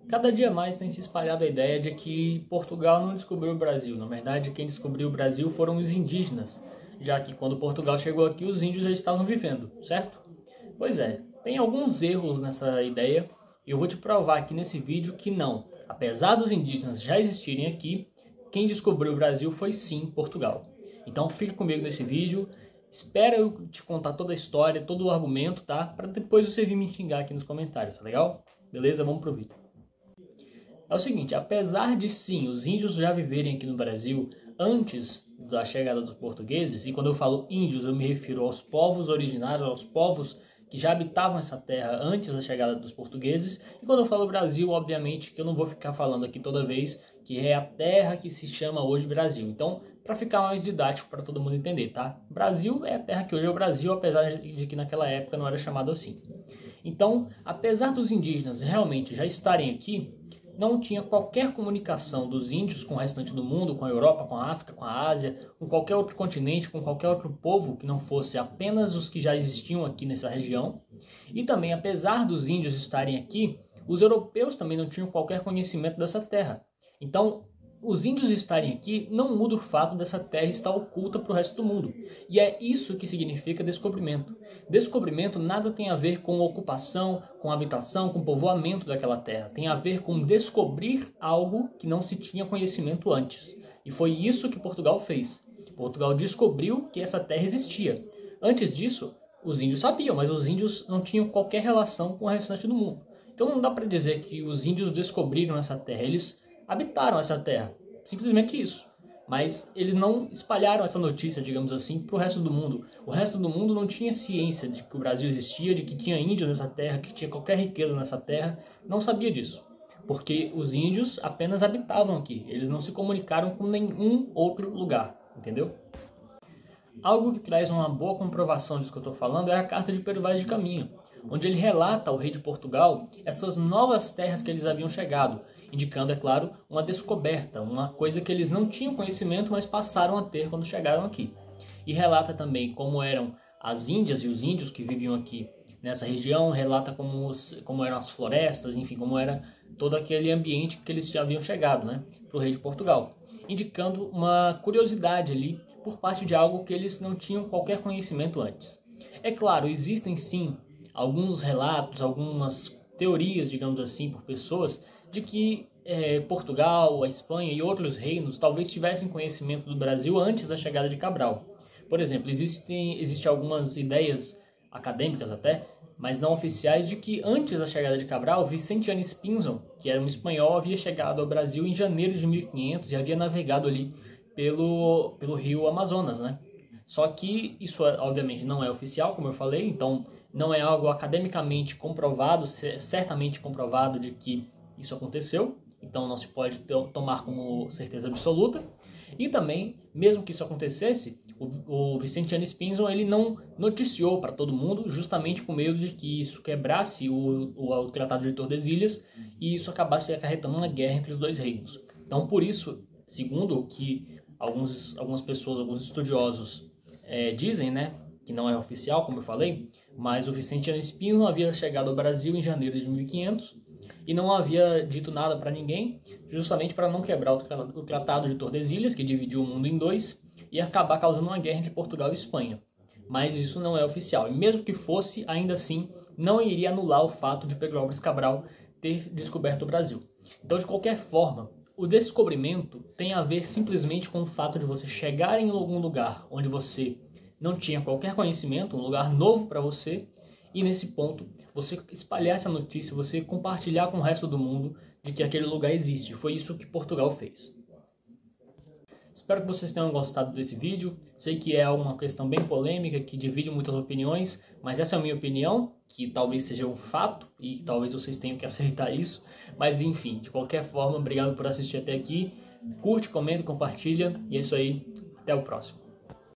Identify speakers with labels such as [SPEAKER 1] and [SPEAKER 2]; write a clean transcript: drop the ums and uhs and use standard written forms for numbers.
[SPEAKER 1] Cada dia mais tem se espalhado a ideia de que Portugal não descobriu o Brasil. Na verdade, quem descobriu o Brasil foram os indígenas, já que quando Portugal chegou aqui, os índios já estavam vivendo, certo? Pois é, tem alguns erros nessa ideia e eu vou te provar aqui nesse vídeo que não. Apesar dos indígenas já existirem aqui, quem descobriu o Brasil foi sim Portugal. Então fica comigo nesse vídeo, espera eu te contar toda a história, todo o argumento, tá? Para depois você vir me xingar aqui nos comentários, tá legal? Beleza? Vamos pro vídeo. É o seguinte, apesar de sim os índios já viverem aqui no Brasil antes da chegada dos portugueses, e quando eu falo índios eu me refiro aos povos originários, aos povos que já habitavam essa terra antes da chegada dos portugueses, e quando eu falo Brasil, obviamente que eu não vou ficar falando aqui toda vez que é a terra que se chama hoje Brasil. Então, para ficar mais didático para todo mundo entender, tá? Brasil é a terra que hoje é o Brasil, apesar de que naquela época não era chamado assim. Então, apesar dos indígenas realmente já estarem aqui, não tinha qualquer comunicação dos índios com o restante do mundo, com a Europa, com a África, com a Ásia, com qualquer outro continente, com qualquer outro povo que não fosse apenas os que já existiam aqui nessa região. E também, apesar dos índios estarem aqui, os europeus também não tinham qualquer conhecimento dessa terra. Então, os índios estarem aqui não muda o fato dessa terra estar oculta para o resto do mundo. E é isso que significa descobrimento. Descobrimento nada tem a ver com ocupação, com habitação, com povoamento daquela terra. Tem a ver com descobrir algo que não se tinha conhecimento antes. E foi isso que Portugal fez. Portugal descobriu que essa terra existia. Antes disso, os índios sabiam, mas os índios não tinham qualquer relação com o restante do mundo. Então não dá para dizer que os índios descobriram essa terra. Eles habitaram essa terra, simplesmente isso. Mas eles não espalharam essa notícia, digamos assim, para o resto do mundo. O resto do mundo não tinha ciência de que o Brasil existia, de que tinha índio nessa terra, que tinha qualquer riqueza nessa terra. Não sabia disso, porque os índios apenas habitavam aqui. Eles não se comunicaram com nenhum outro lugar, entendeu? Algo que traz uma boa comprovação disso que eu estou falando é a carta de Pero Vaz de Caminha, onde ele relata ao rei de Portugal essas novas terras que eles haviam chegado, indicando, é claro, uma descoberta, uma coisa que eles não tinham conhecimento, mas passaram a ter quando chegaram aqui. E relata também como eram as índias e os índios que viviam aqui nessa região, relata como eram as florestas, enfim, como era todo aquele ambiente que eles já haviam chegado, né, para o rei de Portugal, indicando uma curiosidade ali por parte de algo que eles não tinham qualquer conhecimento antes. É claro, existem sim alguns relatos, algumas teorias, digamos assim, por pessoas, de que Portugal, a Espanha e outros reinos talvez tivessem conhecimento do Brasil antes da chegada de Cabral. Por exemplo, existem algumas ideias acadêmicas até, mas não oficiais, de que antes da chegada de Cabral, Vicentianis Pinzon, que era um espanhol, havia chegado ao Brasil em janeiro de 1500 e havia navegado ali pelo rio Amazonas, né? Só que isso, obviamente, não é oficial, como eu falei, então não é algo academicamente comprovado, certamente comprovado de que isso aconteceu, então não se pode tomar como certeza absoluta. E também, mesmo que isso acontecesse, o Vicentianis Pinzon ele não noticiou para todo mundo, justamente com medo de que isso quebrasse o Tratado de Tordesilhas e isso acabasse acarretando uma guerra entre os dois reinos. Então, por isso, segundo o que algumas pessoas, alguns estudiosos dizem, né, que não é oficial, como eu falei, mas o Vicentianis Pinzon havia chegado ao Brasil em janeiro de 1500 e não havia dito nada para ninguém, justamente para não quebrar o Tratado de Tordesilhas, que dividiu o mundo em dois, e acabar causando uma guerra entre Portugal e Espanha. Mas isso não é oficial, e mesmo que fosse, ainda assim, não iria anular o fato de Pedro Álvares Cabral ter descoberto o Brasil. Então, de qualquer forma, o descobrimento tem a ver simplesmente com o fato de você chegar em algum lugar onde você não tinha qualquer conhecimento, um lugar novo para você, e nesse ponto você espalhar essa notícia, você compartilhar com o resto do mundo de que aquele lugar existe. Foi isso que Portugal fez. Espero que vocês tenham gostado desse vídeo. Sei que é uma questão bem polêmica, que divide muitas opiniões, mas essa é a minha opinião, que talvez seja um fato, e talvez vocês tenham que aceitar isso. Mas enfim, de qualquer forma, obrigado por assistir até aqui. Curte, comenta, compartilha, e é isso aí. Até o próximo.